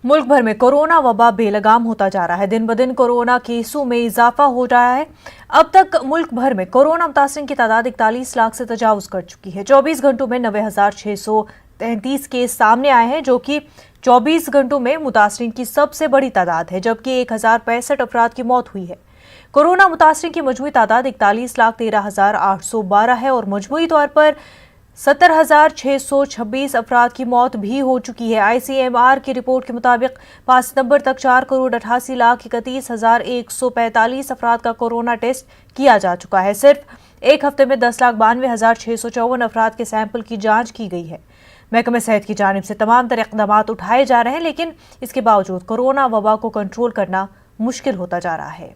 मुल्क भर में कोरोना वबा बेलगाम होता जा रहा है। दिन ब दिन कोरोना केसों में इजाफा हो रहा है। अब तक मुल्क भर में कोरोना मुतासिरीन की तादाद 41 लाख से तजावुज कर चुकी है। 24 घंटों में 90,633 केस सामने आए हैं, जो कि 24 घंटों में मुतासिरीन की सबसे बड़ी तादाद है, जबकि 1065 अफराद की मौत हुई है। कोरोना मुतासिरीन की मजमूई तादाद 41,13,812 है और मजमूई तौर पर 70,626 अफराद की मौत भी हो चुकी है। ICMR की रिपोर्ट के मुताबिक 5 सितंबर तक 4,88,31,145 अफराद का कोरोना टेस्ट किया जा चुका है। सिर्फ एक हफ्ते में 10,92,654 अफराद के सैंपल की जांच की गई है। महकमे सेहत की जानिब से तमाम तरह इक़दाम उठाए जा रहे हैं, लेकिन इसके बावजूद कोरोना वबा को कंट्रोल करना मुश्किल होता जा रहा है।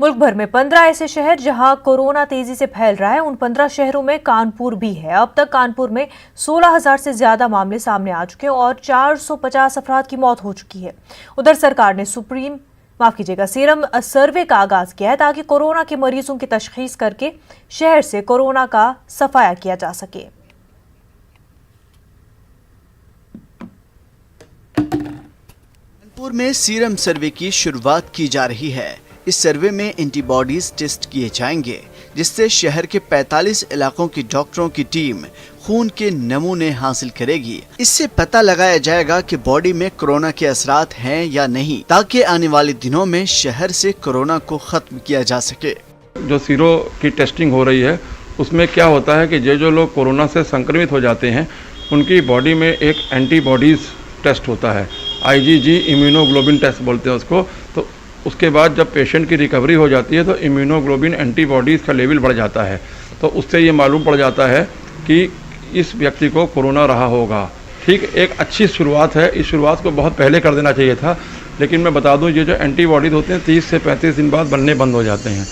मुल्क भर में 15 ऐसे शहर जहां कोरोना तेजी से फैल रहा है, उन 15 शहरों में कानपुर भी है। अब तक कानपुर में 16,000 से ज्यादा मामले सामने आ चुके हैं और 450 अफराद की मौत हो चुकी है। उधर सरकार ने सीरम सर्वे का आगाज किया है, ताकि कोरोना के मरीजों की तशखीस करके शहर से कोरोना का सफाया किया जा सके। कानपुर में सीरम सर्वे की शुरुआत की जा रही है। इस सर्वे में एंटीबॉडीज टेस्ट किए जाएंगे, जिससे शहर के 45 इलाकों की डॉक्टरों की टीम खून के नमूने हासिल करेगी। इससे पता लगाया जाएगा कि बॉडी में कोरोना के असरात हैं या नहीं, ताकि आने वाले दिनों में शहर से कोरोना को खत्म किया जा सके। जो सीरो की टेस्टिंग हो रही है, उसमें क्या होता है कि जो लोग कोरोना से संक्रमित हो जाते हैं, उनकी बॉडी में एक एंटीबॉडीज टेस्ट होता है, IgG इम्यूनोग्लोबिन टेस्ट बोलते हैं उसको। तो उसके बाद जब पेशेंट की रिकवरी हो जाती है तो इम्यूनोग्लोबिन एंटीबॉडीज़ का लेवल बढ़ जाता है, तो उससे ये मालूम पड़ जाता है कि इस व्यक्ति को कोरोना रहा होगा। ठीक, एक अच्छी शुरुआत है। इस शुरुआत को बहुत पहले कर देना चाहिए था, लेकिन मैं बता दूं, ये जो एंटीबॉडीज़ होते हैं 30 से 35 दिन बाद बनने बंद हो जाते हैं।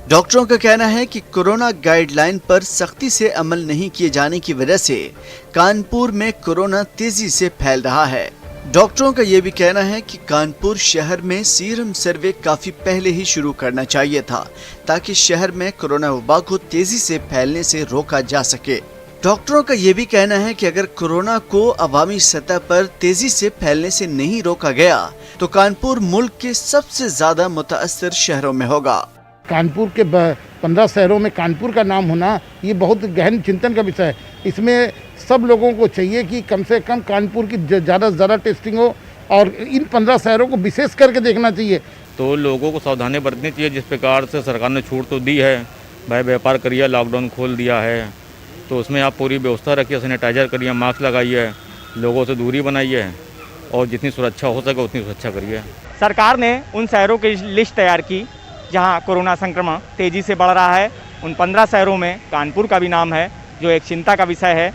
डॉक्टरों का कहना है कि कोरोना गाइडलाइन पर सख्ती से अमल नहीं किए जाने की वजह से कानपुर में कोरोना तेजी से फैल रहा है। डॉक्टरों का ये भी कहना है कि कानपुर शहर में सीरम सर्वे काफी पहले ही शुरू करना चाहिए था, ताकि शहर में कोरोना वबा को तेजी से फैलने से रोका जा सके। डॉक्टरों का ये भी कहना है कि अगर कोरोना को अवामी सतह पर तेजी से फैलने से नहीं रोका गया तो कानपुर मुल्क के सबसे ज्यादा मुतासर शहरों में होगा। कानपुर के 15 शहरों में कानपुर का नाम होना ये बहुत गहन चिंतन का विषय है। इसमें सब लोगों को चाहिए कि कम से कम कानपुर की ज़्यादा से ज़्यादा टेस्टिंग हो और इन 15 शहरों को विशेष करके देखना चाहिए। तो लोगों को सावधानी बरतनी चाहिए। जिस प्रकार से सरकार ने छूट तो दी है, भाई व्यापार करिए, लॉकडाउन खोल दिया है, तो उसमें आप पूरी व्यवस्था रखिए, सैनिटाइजर करिए, मास्क लगाइए, लोगों से दूरी बनाइए और जितनी सुरक्षा हो सके उतनी सुरक्षा करिए। सरकार ने उन शहरों की लिस्ट तैयार की जहां कोरोना संक्रमण तेज़ी से बढ़ रहा है। उन 15 शहरों में कानपुर का भी नाम है, जो एक चिंता का विषय है।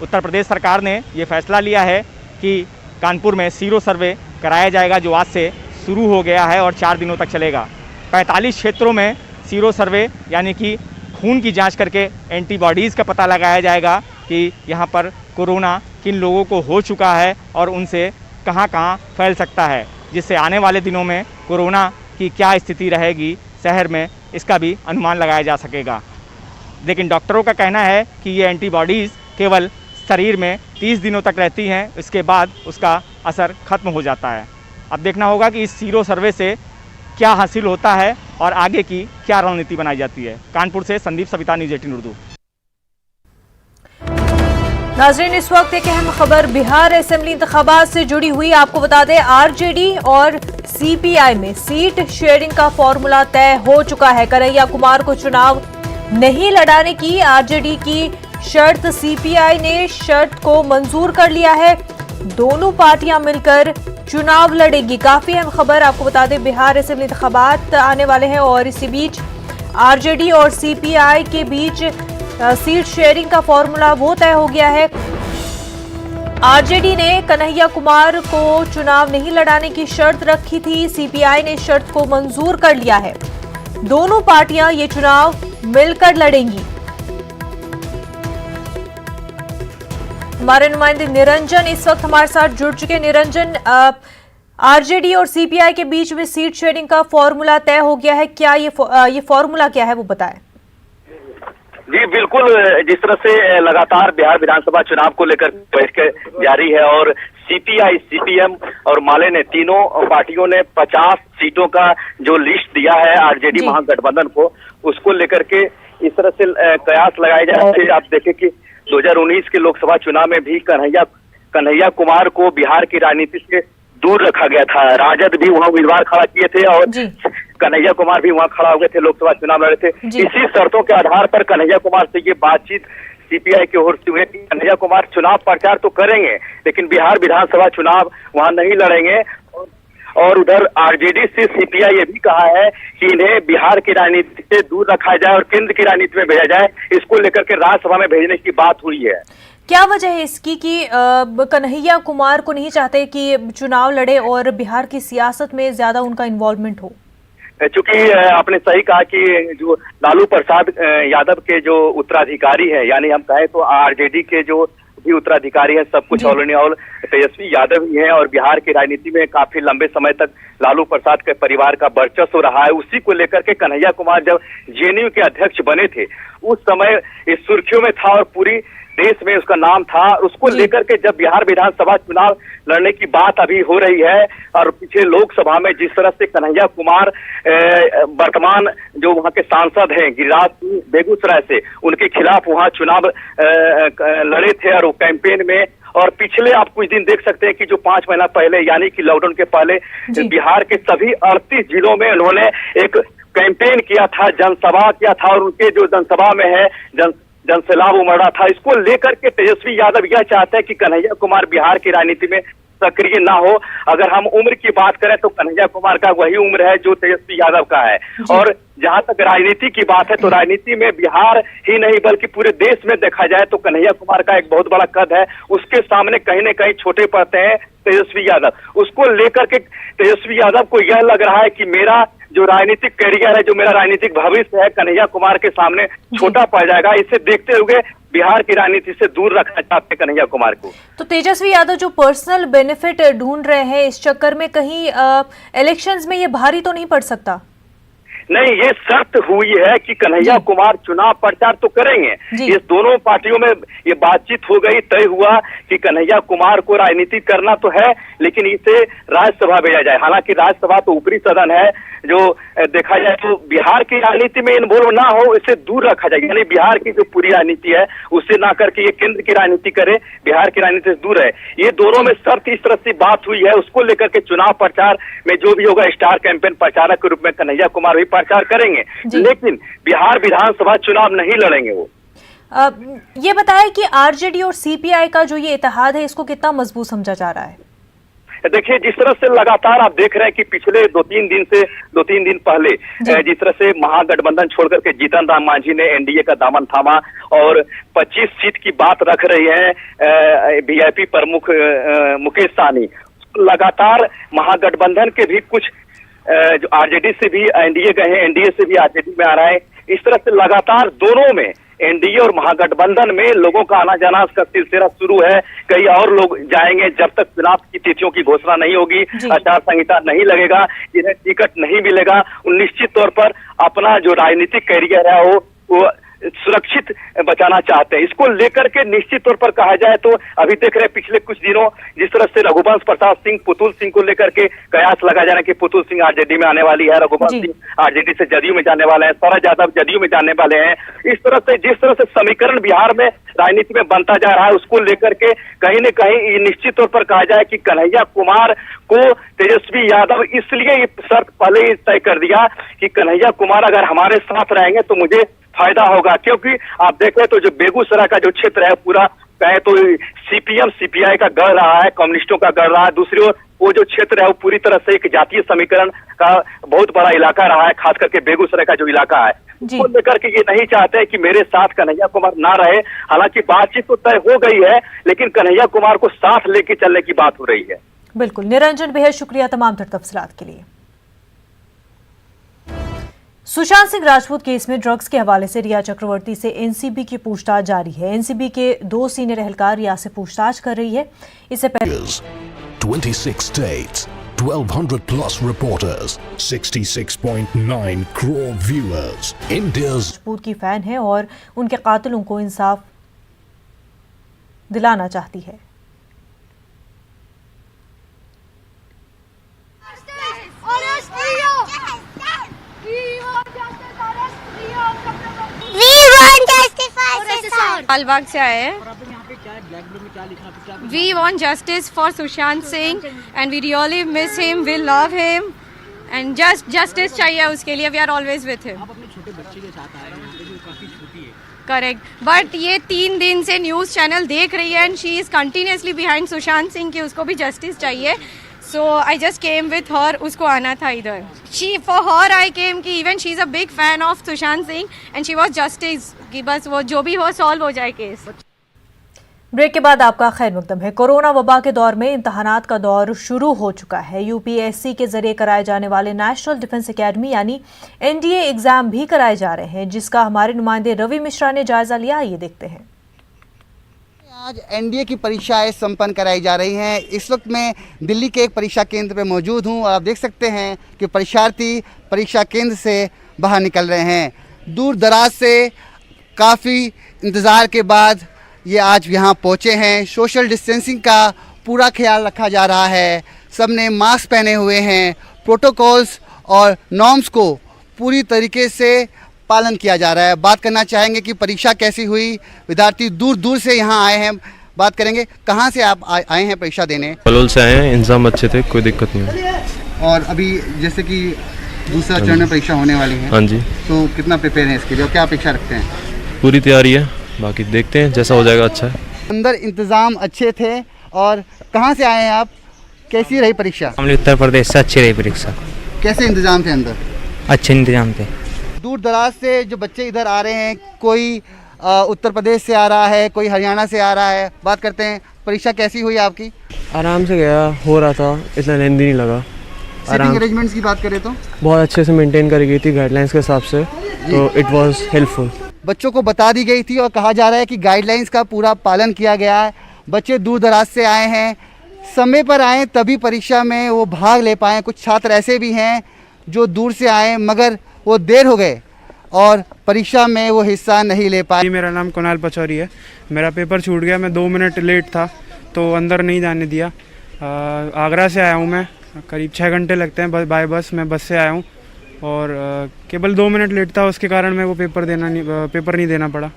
उत्तर प्रदेश सरकार ने ये फैसला लिया है कि कानपुर में सीरो सर्वे कराया जाएगा, जो आज से शुरू हो गया है और 4 दिनों तक चलेगा। 45 क्षेत्रों में सीरो सर्वे यानी कि खून की जांच करके एंटीबॉडीज़ का पता लगाया जाएगा कि यहाँ पर कोरोना किन लोगों को हो चुका है और उनसे कहाँ कहाँ फैल सकता है, जिससे आने वाले दिनों में कोरोना की क्या स्थिति रहेगी शहर में, इसका भी अनुमान लगाया जा सकेगा। लेकिन डॉक्टरों का कहना है कि ये एंटीबॉडीज़ केवल शरीर में 30 दिनों तक रहती हैं, इसके बाद उसका असर खत्म हो जाता है। अब देखना होगा कि इस सीरो सर्वे से क्या हासिल होता है और आगे की क्या रणनीति बनाई जाती है। कानपुर से संदीप सविता, न्यूज़ 18 उर्दू। नाज़रीन, इस वक्त एक अहम खबर बिहार असेंबली इंतखाबात से जुड़ी हुई। आपको बता दें, RJD और CPI में सीट शेयरिंग का फॉर्मूला तय हो चुका है। कन्हैया कुमार को चुनाव नहीं लड़ाने की RJD की शर्त CPI ने शर्त को मंजूर कर लिया है। दोनों पार्टियां मिलकर चुनाव लड़ेगी। काफी अहम खबर। आपको बता दें, बिहार असेंबली इंतखाबात आने वाले हैं और इसी बीच RJD और CPI के बीच सीट शेयरिंग का फॉर्मूला वो तय हो गया है। RJD ने कन्हैया कुमार को चुनाव नहीं लड़ाने की शर्त रखी थी, CPI ने शर्त को मंजूर कर लिया है। दोनों पार्टियां ये चुनाव मिलकर लड़ेंगी। हमारे नुमाइंदे निरंजन इस वक्त हमारे साथ जुड़ चुके। निरंजन, RJD और CPI के बीच में सीट शेयरिंग का फॉर्मूला तय हो गया है, क्या ये फॉर्मूला क्या है वो बताएं। जी बिल्कुल, जिस तरह से लगातार बिहार विधानसभा चुनाव को लेकर बैठक जारी है और सीपीआई, सीपीएम और माले ने तीनों पार्टियों ने 50 सीटों का जो लिस्ट दिया है आरजेडी महागठबंधन को, उसको लेकर के इस तरह से कयास लगाए जा रहे हैं। आप देखें कि 2019 के लोकसभा चुनाव में भी कन्हैया कुमार को बिहार की राजनीति से दूर रखा गया था। राजद भी वहां उम्मीदवार खड़ा किए थे और कन्हैया कुमार भी वहां खड़ा हो गए थे, लोकसभा चुनाव लड़े थे। इसी शर्तों के आधार पर कन्हैया कुमार से ये बातचीत सीपीआई की ओर से हुई कि कन्हैया कुमार चुनाव प्रचार तो करेंगे लेकिन बिहार विधानसभा चुनाव वहां नहीं लड़ेंगे। और उधर आरजेडी से सीपीआई ये भी कहा है कि इन्हें बिहार की राजनीति से दूर रखा जाए और केंद्र की राजनीति में भेजा जाए। इसको लेकर के राज्यसभा में भेजने की बात हुई है। क्या वजह है इसकी कि कन्हैया कुमार को नहीं चाहते कि चुनाव लड़े और बिहार की सियासत में ज्यादा उनका इन्वॉल्वमेंट हो? चूंकि आपने सही कहा कि जो लालू प्रसाद यादव के जो उत्तराधिकारी है, यानी हम कहें तो आरजेडी के जो भी उत्तराधिकारी है, सब कुछ all in all Tejashwi Yadav ही है और बिहार की राजनीति में काफी लंबे समय तक लालू प्रसाद के परिवार का वर्चस्व रहा है। उसी को लेकर के कन्हैया कुमार जब जेएनयू के अध्यक्ष बने थे उस समय इस सुर्खियों में था और पूरी देश में उसका नाम था। उसको लेकर के जब बिहार विधानसभा चुनाव लड़ने की बात अभी हो रही है और पिछले लोकसभा में जिस तरह से कन्हैया कुमार वर्तमान जो वहां के सांसद हैं गिरिराज सिंह बेगूसराय से, उनके खिलाफ वहां चुनाव लड़े थे और वो कैंपेन में, और पिछले आप कुछ दिन देख सकते हैं कि जो 5 महीना पहले यानी कि लॉकडाउन के पहले बिहार के सभी 38 जिलों में उन्होंने एक कैंपेन किया था, जनसभा किया था और उनके जो जनसभा में है जनसैलाब उमड़ा था। इसको लेकर के तेजस्वी यादव यह चाहते हैं कि कन्हैया कुमार बिहार की राजनीति में सक्रिय ना हो। अगर हम उम्र की बात करें तो कन्हैया कुमार का वही उम्र है जो तेजस्वी यादव का है। और जहां तक राजनीति की बात है तो राजनीति में बिहार ही नहीं बल्कि पूरे देश में देखा जाए तो कन्हैया कुमार का एक बहुत बड़ा कद है, उसके सामने कहीं न कहीं छोटे पड़ते हैं तेजस्वी यादव। उसको लेकर के तेजस्वी यादव को यह लग रहा है कि मेरा जो राजनीतिक कैरियर है, जो मेरा राजनीतिक भविष्य है, कन्हैया कुमार के सामने छोटा पड़ जाएगा। इसे देखते हुए बिहार की राजनीति से दूर रखना चाहते कन्हैया कुमार को। तो तेजस्वी यादव जो पर्सनल बेनिफिट ढूंढ रहे हैं इस चक्कर में कहीं इलेक्शंस में ये भारी तो नहीं पड़ सकता? नहीं, ये शर्त हुई है कि कन्हैया कुमार चुनाव प्रचार तो करेंगे। ये दोनों पार्टियों में ये बातचीत हो गई, तय हुआ कि कन्हैया कुमार को राजनीति करना तो है लेकिन इसे राज्यसभा भेजा जाए। हालांकि राज्यसभा तो ऊपरी सदन है, जो देखा जाए तो बिहार की राजनीति में इन्वॉल्व ना हो, इसे दूर रखा जाए। यानी बिहार की जो पूरी राजनीति है उससे ना करके ये केंद्र की राजनीति करे, बिहार की राजनीति से दूर है। ये दोनों में शर्त इस तरह से बात हुई है। उसको लेकर के चुनाव प्रचार में जो भी होगा स्टार कैंपेन प्रचारक के रूप में कन्हैया कुमार भी प्रचार करेंगे लेकिन बिहार विधानसभा चुनाव नहीं लड़ेंगे वो। ये बताएं कि आरजेडी और सीपीआई का जो ये इत्तेहाद है इसको कितना मजबूत समझा जा रहा है? देखिए, जिस तरह से लगातार आप देख रहे हैं कि पिछले 2-3 दिन पहले जिस तरह से महागठबंधन छोड़कर के जीतन राम मांझी ने एनडीए का दामन थामा और 25 सीट की बात रख रही है वीआईपी प्रमुख मुकेश सहनी। लगातार महागठबंधन के भी कुछ जो आरजेडी से भी एनडीए गए हैं, एनडीए से भी आरजेडी में आ रहा है। इस तरह से लगातार दोनों में एनडीए और महागठबंधन में लोगों का आना जाना का सिलसिला शुरू है। कई और लोग जाएंगे जब तक चुनाव की तिथियों की घोषणा नहीं होगी, आचार संहिता नहीं लगेगा, जिन्हें टिकट नहीं मिलेगा, निश्चित तौर पर अपना जो राजनीतिक कैरियर है वो सुरक्षित बचाना चाहते हैं। इसको लेकर के निश्चित तौर पर कहा जाए तो अभी देख रहे पिछले कुछ दिनों जिस तरह से रघुवंश प्रसाद सिंह पुतुल सिंह को लेकर के कयास लगा जाना कि पुतुल सिंह आरजेडी में आने वाली है, रघुवंश सिंह आरजेडी से जदयू में जाने वाले हैं, शरद यादव जदयू में जाने वाले हैं। इस तरह से जिस तरह से समीकरण बिहार में राजनीति में बनता जा रहा है उसको लेकर के कहीं न कहीं निश्चित तौर पर कहा जाए कि कन्हैया कुमार को तेजस्वी यादव इसलिए ये शर्त पहले ही तय कर दिया कि कन्हैया कुमार अगर हमारे साथ रहेंगे तो मुझे फायदा होगा। क्योंकि आप देखें तो जो बेगूसराय का जो क्षेत्र है पूरा कहे तो सीपीएम सीपीआई का गढ़ रहा है, कम्युनिस्टों का गढ़ रहा है। दूसरी ओर वो जो क्षेत्र है वो पूरी तरह से एक जातीय समीकरण का बहुत बड़ा इलाका रहा है, खास करके बेगूसराय का जो इलाका है उसको लेकर के ये नहीं चाहते हैं कि मेरे साथ कन्हैया कुमार ना रहे। हालांकि बातचीत तो तय हो गई है लेकिन कन्हैया कुमार को साथ लेके चलने की बात हो रही है। बिल्कुल निरंजन, बेहद शुक्रिया तमाम तफसीलात के लिए। सुशांत सिंह राजपूत केस में ड्रग्स के हवाले से रिया चक्रवर्ती से एनसीबी की पूछताछ जारी है। एनसीबी के 2 सीनियर एहलकार रिया से पूछताछ कर रही है। इससे पहले 26 states, 1200 plus reporters, 66.9 crore viewers. India's मजबूत की फैन है और उनके कातिलों को इंसाफ दिलाना चाहती है। लालबाग से आए हैं। We want justice for Sushant Singh and we really miss him, we love him and justice चाहिए उसके लिए। We are always with him. Correct, but ये 3 दिन से न्यूज़ चैनल देख रही है and she is continuously behind Sushant Singh कि उसको भी जस्टिस चाहिए। सो I just came with her, उसको आना था इधर। शी फॉर हर आई केम कि even she is a big fan of Sushant Singh and she was justice कि बस वो जो भी हो सॉल्व हो जाए केस। ब्रेक के बाद आपका खैर मकदम है। कोरोना वबा के दौर में इम्तहानात का दौर शुरू हो चुका है। यूपीएससी के जरिए कराए जाने वाले नेशनल डिफेंस एकेडमी यानी एनडीए एग्जाम भी कराए जा रहे हैं, जिसका हमारे नुमाइंदे रवि मिश्रा ने जायजा लिया। ये देखते हैं। आज एनडीए की परीक्षाएं संपन्न कराई जा रही हैं। इस वक्त मैं दिल्ली के एक परीक्षा केंद्र पर मौजूद हूं और आप देख सकते हैं कि परीक्षार्थी परीक्षा केंद्र से बाहर निकल रहे हैं। दूर दराज से काफ़ी इंतज़ार के बाद ये आज यहाँ पहुँचे हैं। सोशल डिस्टेंसिंग का पूरा ख्याल रखा जा रहा है। सब ने मास्क पहने हुए हैं। प्रोटोकॉल्स और नॉर्म्स को पूरी तरीके से पालन किया जा रहा है। बात करना चाहेंगे कि परीक्षा कैसी हुई। विद्यार्थी दूर दूर से यहाँ आए हैं। बात करेंगे, कहाँ से आप आए हैं परीक्षा देने? बलोल से आए हैं। इंतजाम अच्छे थे, कोई दिक्कत नहीं है। और अभी जैसे कि दूसरा चरण में परीक्षा होने वाली है, हाँ जी, तो कितना प्रिपेयर है इसके लिए और क्या अपेक्षा रखते हैं? पूरी तैयारी है, बाकी देखते हैं जैसा हो जाएगा। अच्छा है। अंदर इंतज़ाम अच्छे थे। और कहाँ से आए हैं आप? कैसी रही परीक्षा? हम उत्तर प्रदेश से। अच्छी रही परीक्षा। कैसे इंतज़ाम थे अंदर? अच्छे इंतजाम थे। दूर दराज से जो बच्चे इधर आ रहे हैं, कोई उत्तर प्रदेश से आ रहा है, कोई हरियाणा से आ रहा है। बात करते हैं, परीक्षा कैसी हुई आपकी? आराम से गया, हो रहा था, इतना लेंदी नहीं लगा। सीटिंग अरेंजमेंट्स की बात करें तो बहुत अच्छे से मेंटेन करी गई थी गाइडलाइंस के हिसाब से, तो इट वाज हेल्पफुल। बच्चों को बता दी गई थी और कहा जा रहा है कि गाइडलाइंस का पूरा पालन किया गया है। बच्चे दूर दराज से आए हैं, समय पर आए तभी परीक्षा में वो भाग ले पाएँ। कुछ छात्र ऐसे भी हैं जो दूर से आए मगर वो देर हो गए और परीक्षा में वो हिस्सा नहीं ले पाए। मेरा नाम कुणाल पचौरी है। मेरा पेपर छूट गया, मैं 2 मिनट लेट था तो अंदर नहीं जाने दिया। आगरा से आया हूँ मैं, करीब 6 घंटे लगते हैं बाय बस। मैं बस से आया हूँ और केवल 2 मिनट लेट था, उसके कारण मैं वो पेपर नहीं देना पड़ा।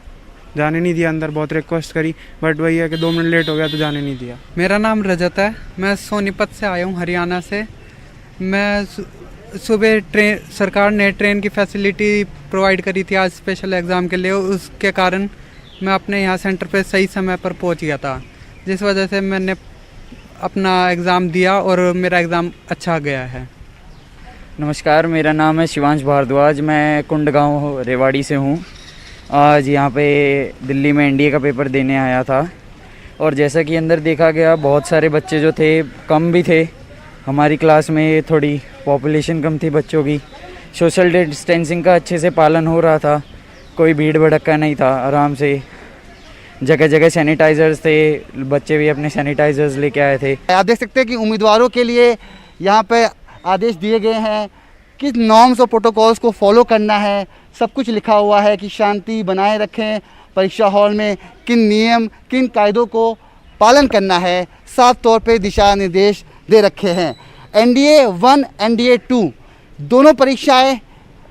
जाने नहीं दिया अंदर, बहुत रिक्वेस्ट करी बट वही है कि 2 मिनट लेट हो गया तो जाने नहीं दिया। मेरा नाम रजत है, मैं सोनीपत से आया हूँ, हरियाणा से। मैं सुबह सरकार ने ट्रेन की फैसिलिटी प्रोवाइड करी थी आज स्पेशल एग्ज़ाम के लिए, उसके कारण मैं अपने यहाँ सेंटर पे सही समय पर पहुँच गया था, जिस वजह से मैंने अपना एग्ज़ाम दिया और मेरा एग्ज़ाम अच्छा गया है। नमस्कार, मेरा नाम है शिवांश भारद्वाज। मैं कुंडगांव रेवाड़ी से हूँ। आज यहाँ पे दिल्ली में एनडीए का पेपर देने आया था और जैसा कि अंदर देखा गया बहुत सारे बच्चे जो थे कम भी थे। हमारी क्लास में थोड़ी पॉपुलेशन कम थी बच्चों की। सोशल डिस्टेंसिंग का अच्छे से पालन हो रहा था, कोई भीड़ भड़क्का नहीं था, आराम से। जगह जगह सैनिटाइजर्स थे, बच्चे भी अपने सैनिटाइजर्स लेके आए थे। आप देख सकते हैं कि उम्मीदवारों के लिए यहाँ पे आदेश दिए गए हैं, किस नॉर्म्स और प्रोटोकॉल्स को फॉलो करना है। सब कुछ लिखा हुआ है कि शांति बनाए रखें, परीक्षा हॉल में किन नियम किन कायदों को पालन करना है, साफ तौर पे दिशा निर्देश दे रखे हैं। एनडीए 1 एनडीए 2 दोनों परीक्षाएं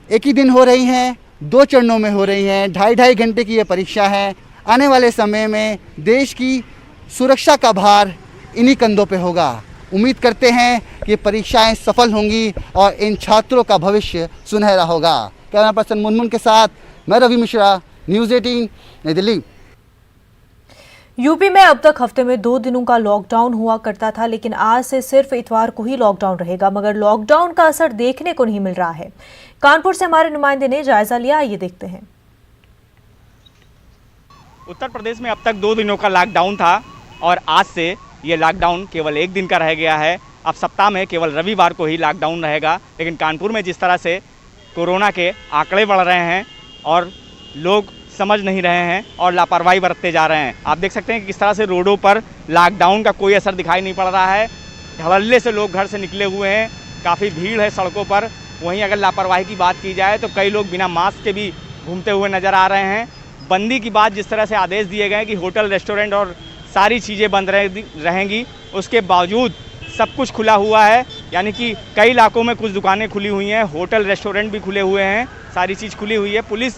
एक ही दिन हो रही हैं, 2 चरणों में हो रही हैं। 2.5 घंटे की ये परीक्षा है। आने वाले समय में देश की सुरक्षा का भार इन्हीं कंधों पे होगा। उम्मीद करते हैं कि परीक्षाएं सफल होंगी और इन छात्रों का भविष्य सुनहरा होगा। कैमरा पर्सन मुनमुन के साथ मैं रवि मिश्रा, न्यूज़ 18 नई दिल्ली। यूपी में अब तक हफ्ते में 2 दिनों का लॉकडाउन हुआ करता था, लेकिन आज से सिर्फ इतवार को ही लॉकडाउन रहेगा। मगर लॉकडाउन का असर देखने को नहीं मिल रहा है। कानपुर से हमारे नुमाइंदे ने जायजा लिया, ये देखते हैं। उत्तर प्रदेश में अब तक 2 दिनों का लॉकडाउन था और आज से ये लॉकडाउन केवल 1 दिन का रह गया है। अब सप्ताह में केवल रविवार को ही लॉकडाउन रहेगा। लेकिन कानपुर में जिस तरह से कोरोना के आंकड़े बढ़ रहे हैं और लोग समझ नहीं रहे हैं और लापरवाही बरतते जा रहे हैं। आप देख सकते हैं कि किस तरह से रोडों पर लॉकडाउन का कोई असर दिखाई नहीं पड़ रहा है। धड़ल्ले से लोग घर से निकले हुए हैं, काफ़ी भीड़ है सड़कों पर। वहीं अगर लापरवाही की बात की जाए तो कई लोग बिना मास्क के भी घूमते हुए नज़र आ रहे हैं। बंदी की बात जिस तरह से आदेश दिए गए हैं कि होटल, रेस्टोरेंट और सारी चीज़ें बंद रहेंगी, उसके बावजूद सब कुछ खुला हुआ है। यानी कि कई इलाकों में कुछ दुकानें खुली हुई हैं, होटल, रेस्टोरेंट भी खुले हुए हैं, सारी चीज़ खुली हुई है। पुलिस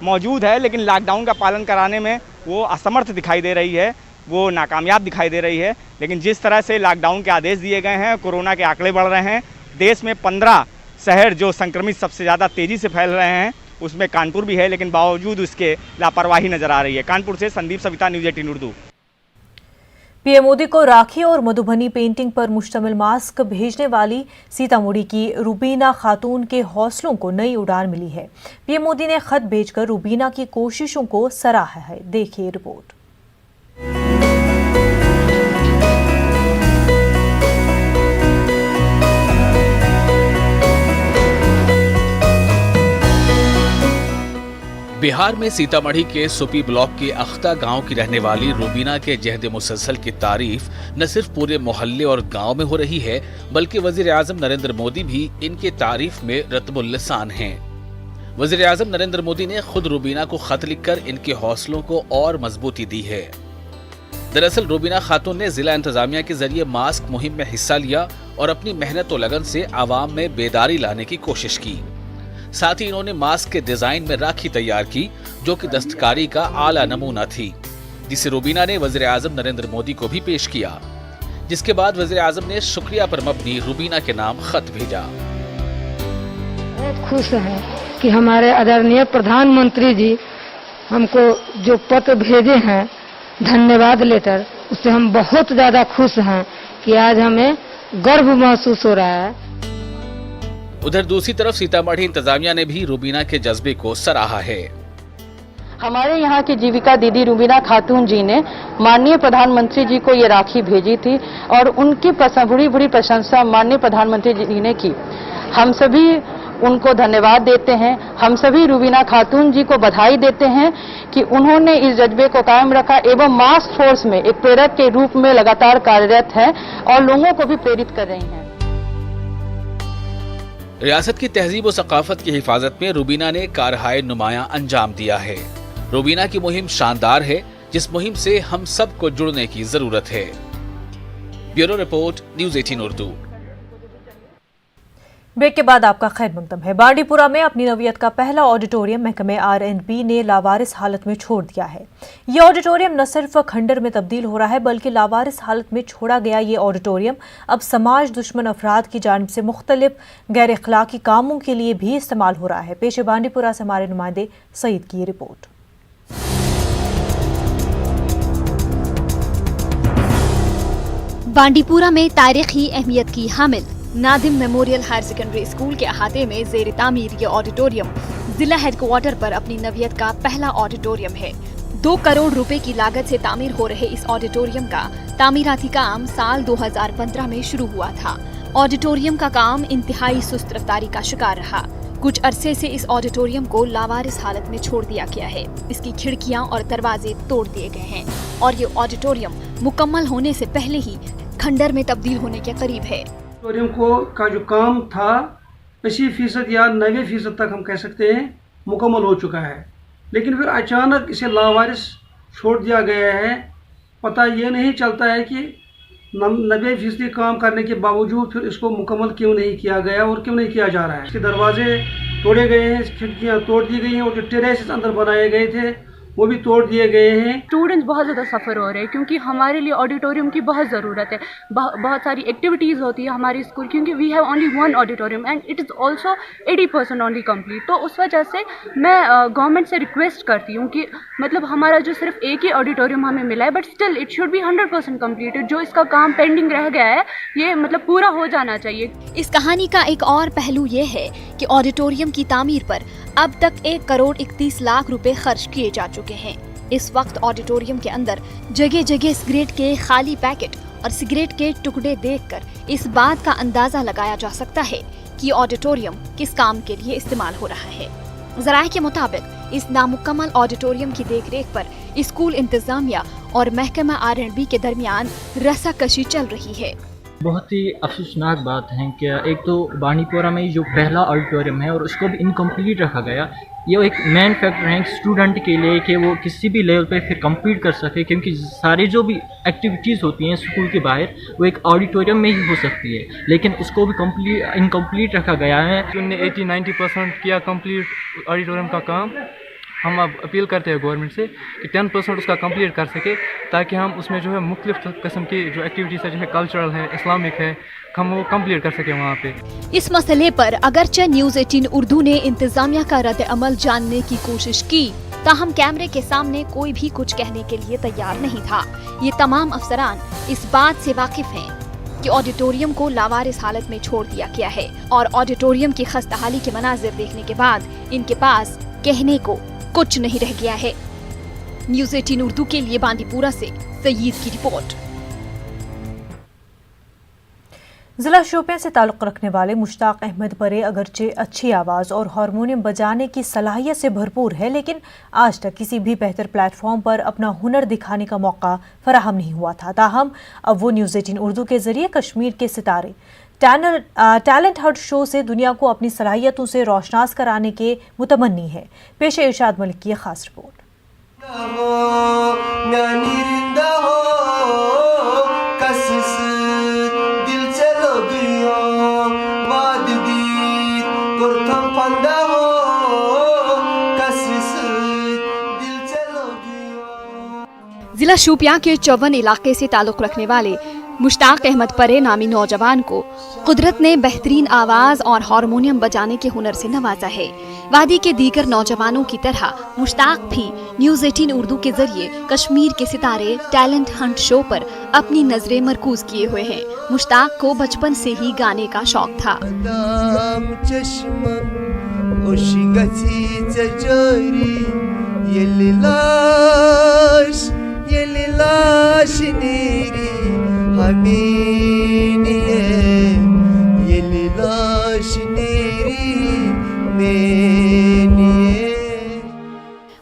मौजूद है लेकिन लॉकडाउन का पालन कराने में वो असमर्थ दिखाई दे रही है, वो नाकामयाब दिखाई दे रही है। लेकिन जिस तरह से लॉकडाउन के आदेश दिए गए हैं, कोरोना के आंकड़े बढ़ रहे हैं, देश में 15 शहर जो संक्रमित सबसे ज़्यादा तेज़ी से फैल रहे हैं, उसमें कानपुर भी है, लेकिन बावजूद उसके लापरवाही नज़र आ रही है। कानपुर से संदीप सविता, न्यूज़ 18 उर्दू। पीएम मोदी को राखी और मधुबनी पेंटिंग पर मुश्तमिल मास्क भेजने वाली सीतामढ़ी की रूबीना खातून के हौसलों को नई उड़ान मिली है। पीएम मोदी ने खत भेजकर रूबीना की कोशिशों को सराहा है। देखिए रिपोर्ट। बिहार में सीतामढ़ी के सुपी ब्लॉक के अख्ता गांव की रहने वाली रूबीना के जहद मुसलसल की तारीफ न सिर्फ पूरे मोहल्ले और गांव में हो रही है, बल्कि वजीर आजम नरेंद्र मोदी भी इनके तारीफ में रत्बुल लिसान हैं। वजीर आजम नरेंद्र मोदी ने खुद रूबीना को खत लिखकर इनके हौसलों को और मजबूती दी है। दरअसल रूबीना खातून ने जिला इंतजामिया के जरिए मास्क मुहिम में हिस्सा लिया और अपनी मेहनत और लगन से आवाम में बेदारी लाने की कोशिश की। साथ ही इन्होंने मास्क के डिजाइन में राखी तैयार की, जो कि दस्तकारी का आला नमूना थी, जिसे रूबीना ने वजीर आजम नरेंद्र मोदी को भी पेश किया। जिसके बाद वजीर आजम ने शुक्रिया पर मबनी रूबीना के नाम खत भेजा। बहुत खुश हैं कि हमारे आदरणीय प्रधानमंत्री जी हमको जो पत्र भेजे हैं, धन्यवाद लेटर, उससे हम बहुत ज्यादा खुश हैं कि आज हमें गर्व महसूस हो रहा है। उधर दूसरी तरफ सीतामढ़ी इंतजामिया ने भी रूबीना के जज्बे को सराहा है। हमारे यहाँ की जीविका दीदी रूबीना खातून जी ने माननीय प्रधानमंत्री जी को ये राखी भेजी थी और उनकी बड़ी प्रशंसा माननीय प्रधानमंत्री जी ने की। हम सभी उनको धन्यवाद देते हैं। हम सभी रूबीना खातून जी को बधाई देते हैं कि उन्होंने इस जज्बे को कायम रखा एवं मास्क फोर्स में एक प्रेरक के रूप में लगातार कार्यरत है और लोगों को भी प्रेरित कर रही हैं। रियासत की तहजीब और सकाफत की हिफाजत में रूबीना ने कारहाय नुमाया अंजाम दिया है। रूबीना की मुहिम शानदार है, जिस मुहिम से हम सबको जुड़ने की जरूरत है। Bureau report, news 18 Urdu. Break के बाद आपका खैर मकदम है। बांडीपुरा में अपनी नवियत का पहला ऑडिटोरियम महकमे R&B ने लावारिस हालत में छोड़ दिया है। ये ऑडिटोरियम न सिर्फ खंडर में तब्दील हो रहा है, बल्कि लावारिस हालत में छोड़ा गया ये ऑडिटोरियम अब समाज दुश्मन अफराद की जानिब से मुख्तलिफ गैर अखलाकी कामों के लिए भी इस्तेमाल हो रहा है। पेश बांडीपुरा से हमारे नुमाइंदे सईद की रिपोर्ट। बांडीपुरा में तारीखी अहमियत की हामिल Nadim memorial higher secondary school के अहाते में जेर तामीर ये ऑडिटोरियम जिला हेडक्वार्टर पर अपनी नवियत का पहला ऑडिटोरियम है। 2 करोड़ रुपए की लागत से तामीर हो रहे इस ऑडिटोरियम का तामीराती काम साल 2015 में शुरू हुआ था। ऑडिटोरियम का काम इंतहाई सुस्त रफ्तारी का शिकार रहा। कुछ अरसे से इस ऑडिटोरियम को लावारिस हालत में छोड़ दिया गया है। इसकी खिड़कियां और दरवाजे तोड़ दिए गए हैं और ये ऑडिटोरियम मुकम्मल होने से पहले ही खंडर में तब्दील होने के करीब है। ऑडिटोरियम का जो काम था 80% या 90% तक हम कह सकते हैं मुकम्मल हो चुका है, लेकिन फिर अचानक इसे लावारिस छोड़ दिया गया है। पता ये नहीं चलता है कि 90% काम करने के बावजूद फिर इसको मुकम्मल क्यों नहीं किया गया और क्यों नहीं किया जा रहा है। इसके दरवाजे तोड़े गए हैं, खिड़कियाँ तोड़ दी गई हैं और जो टेरेस अंदर बनाए गए थे वो भी तोड़ दिए गए हैं। स्टूडेंट्स बहुत ज़्यादा सफ़र हो रहे हैं क्योंकि हमारे लिए ऑडिटोरियम की बहुत ज़रूरत है। बहुत सारी एक्टिविटीज़ होती है हमारी स्कूल, क्योंकि we have only 1 auditorium and it is also 80% only complete. तो उस वजह से मैं गवर्नमेंट से रिक्वेस्ट करती हूँ कि मतलब हमारा जो सिर्फ एक ही ऑडिटोरियम हमें मिला है, but still it should be 100% completed. जो इसका काम पेंडिंग रह गया है ये मतलब पूरा हो जाना चाहिए। इस कहानी का एक और पहलू ये है कि ऑडिटोरियम की तामीर पर अब तक 1 करोड़ 31 लाख रुपए खर्च किए जा चुके हैं। इस वक्त ऑडिटोरियम के अंदर जगह जगह सिगरेट के खाली पैकेट और सिगरेट के टुकड़े देखकर इस बात का अंदाजा लगाया जा सकता है कि ऑडिटोरियम किस काम के लिए इस्तेमाल हो रहा है। ज़राए के मुताबिक इस नामुकम्मल ऑडिटोरियम की देखरेख पर स्कूल इंतजामिया और महकमा R&B के दरमियान रस्साकशी चल रही है। बहुत ही अफसोसनाक बात है कि एक तो बांडीपोरा में जो पहला ऑडिटोरियम है और उसको भी इनकम्प्लीट रखा गया। ये एक मेन फैक्टर है स्टूडेंट के लिए कि वो किसी भी लेवल पे फिर कम्पीट कर सके, क्योंकि सारी जो भी एक्टिविटीज़ होती हैं स्कूल के बाहर वो एक ऑडिटोरियम में ही हो सकती है, लेकिन उसको भी इनकम्प्लीट रखा गया है। उन्होंने 80-90% किया कंप्लीट ऑडिटोरियम का काम। हम अब अपील करते हैं गवर्नमेंट से कि 10% उसका कंप्लीट कर सके, ताकि हम उसमें जो है मुख्तलिफ किस्म की जो एक्टिविटीज़ है, जैसे कल्चरल है, इस्लामिक है, हम वो कंप्लीट कर सके वहाँ पे। इस मसले पर अगरचे न्यूज़ 18 उर्दू ने इंतजामिया का रद्द अमल जानने की कोशिश की, ताहम कैमरे के सामने कोई भी कुछ कहने के लिए तैयार नहीं था। ये तमाम अफसरान इस बात से वाकिफ हैं कि ऑडिटोरियम को लावारिस हालत में छोड़ दिया गया है और ऑडिटोरियम की खस्ताहाली के मनाजिर देखने के बाद इनके पास कहने को कुछ नहीं रह गया है। न्यूज़ 18 उर्दू के लिए बांदीपुरा से सईद की रिपोर्ट। जिला शोपियां से ताल्लुक़ रखने वाले मुश्ताक अहमद परे अगरचे अच्छी आवाज़ और हारमोनियम बजाने की सलाहियत से भरपूर है, लेकिन आज तक किसी भी बेहतर प्लेटफॉर्म पर अपना हुनर दिखाने का मौका फराहम नहीं हुआ था। ताहम अब वो न्यूज़ 18 उर्दू के ज़रिए कश्मीर के सितारे टैलेंट हंट शो से दुनिया को अपनी सलाहियतों से रोशनास कराने के मुतमन्नी है। पेश है इरशाद मलिक की खास रिपोर्ट। जिला शोपियां के चौवन इलाके से ताल्लुक़ रखने वाले मुश्ताक अहमद परे नामी नौजवान को कुदरत ने बेहतरीन आवाज़ और हारमोनियम बजाने के हुनर से नवाजा है। वादी के दीगर नौजवानों की तरह मुश्ताक भी न्यूज़ 18 उर्दू के जरिए कश्मीर के सितारे टैलेंट हंट शो पर अपनी नजरें मरकूज किए हुए हैं। मुश्ताक को बचपन से ही गाने का शौक था।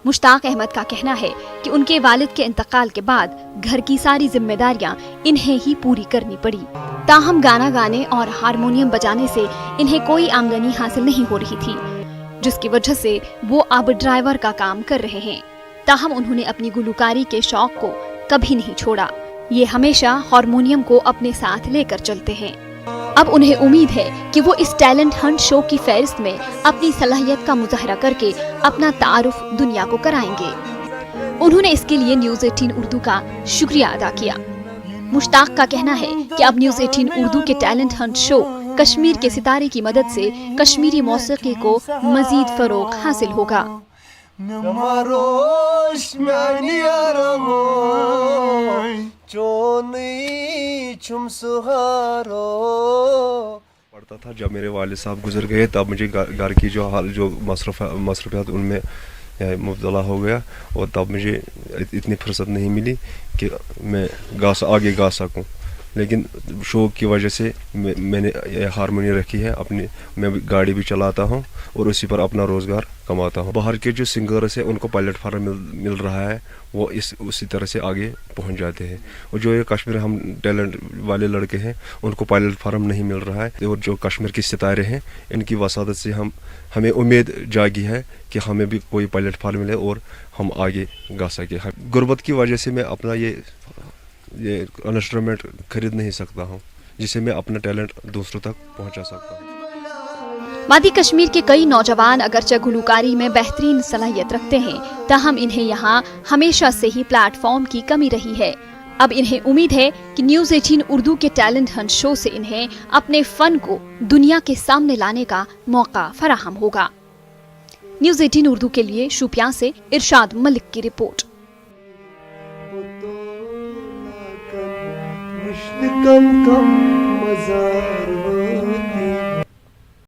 मुश्ताक अहमद का कहना है कि उनके वालिद के इंतकाल के बाद घर की सारी जिम्मेदारियां इन्हें ही पूरी करनी पड़ी। ताहम गाना गाने और हारमोनियम बजाने से इन्हें कोई आमदनी हासिल नहीं हो रही थी, जिसकी वजह से वो अब ड्राइवर का काम कर रहे हैं। ताहम उन्होंने अपनी गुलकारी के शौक को कभी नहीं छोड़ा। ये हमेशा हारमोनियम को अपने साथ लेकर चलते हैं। अब उन्हें उम्मीद है कि वो इस टैलेंट हंट शो की फहरिस्त में अपनी सलाहियत का मुजाहरा करके अपना तारुफ दुनिया को कराएंगे। उन्होंने इसके लिए न्यूज़ 18 उर्दू का शुक्रिया अदा किया। मुश्ताक का कहना है कि अब न्यूज़ 18 उर्दू के टैलेंट हंट शो कश्मीर के सितारे की मदद से कश्मीरी मौसीकी को मजीद फरोग हासिल होगा। पढ़ता था, जब मेरे वालिद साहब गुजर गए तब मुझे घर की जो मसरूफियात उनमें मुब्तला हो गया और तब मुझे इतनी फुर्सत नहीं मिली कि मैं आगे गा सकूं। लेकिन शौक की वजह से मैंने हारमोनियम रखी है अपनी, मैं गाड़ी भी चलाता हूँ और उसी पर अपना रोज़गार कमाता हूँ। बाहर के जो सिंगर्स हैं उनको प्लेटफार्म मिल रहा है, वो उसी तरह से आगे पहुँच जाते हैं। और जो ये कश्मीर हम टैलेंट वाले लड़के हैं उनको प्लेटफार्म नहीं मिल रहा है। और जो कश्मीर के सितारे हैं इनकी वसादत से हमें उम्मीद जागी है कि हमें भी कोई प्लेटफार्म मिले और हम आगे गा सके। गुर्बत की वजह से मैं अपना ये इंस्ट्रूमेंट खरीद नहीं सकता हूँ जिसे मैं अपना टैलेंट दूसरों तक पहुँचा सकता हूँ। वादी कश्मीर के कई नौजवान अगरचे गुलकारी में बेहतरीन सलाहियत रखते हैं, ताहम इन्हें यहाँ हमेशा से ही प्लेटफॉर्म की कमी रही है। अब इन्हें उम्मीद है कि न्यूज़ 18 उर्दू के टैलेंट हंट शो से इन्हें अपने फन को दुनिया के सामने लाने का मौका फराहम होगा। न्यूज़ 18 उर्दू के लिए शोपियां से इरशाद मलिक की रिपोर्ट। कम कम मज़ार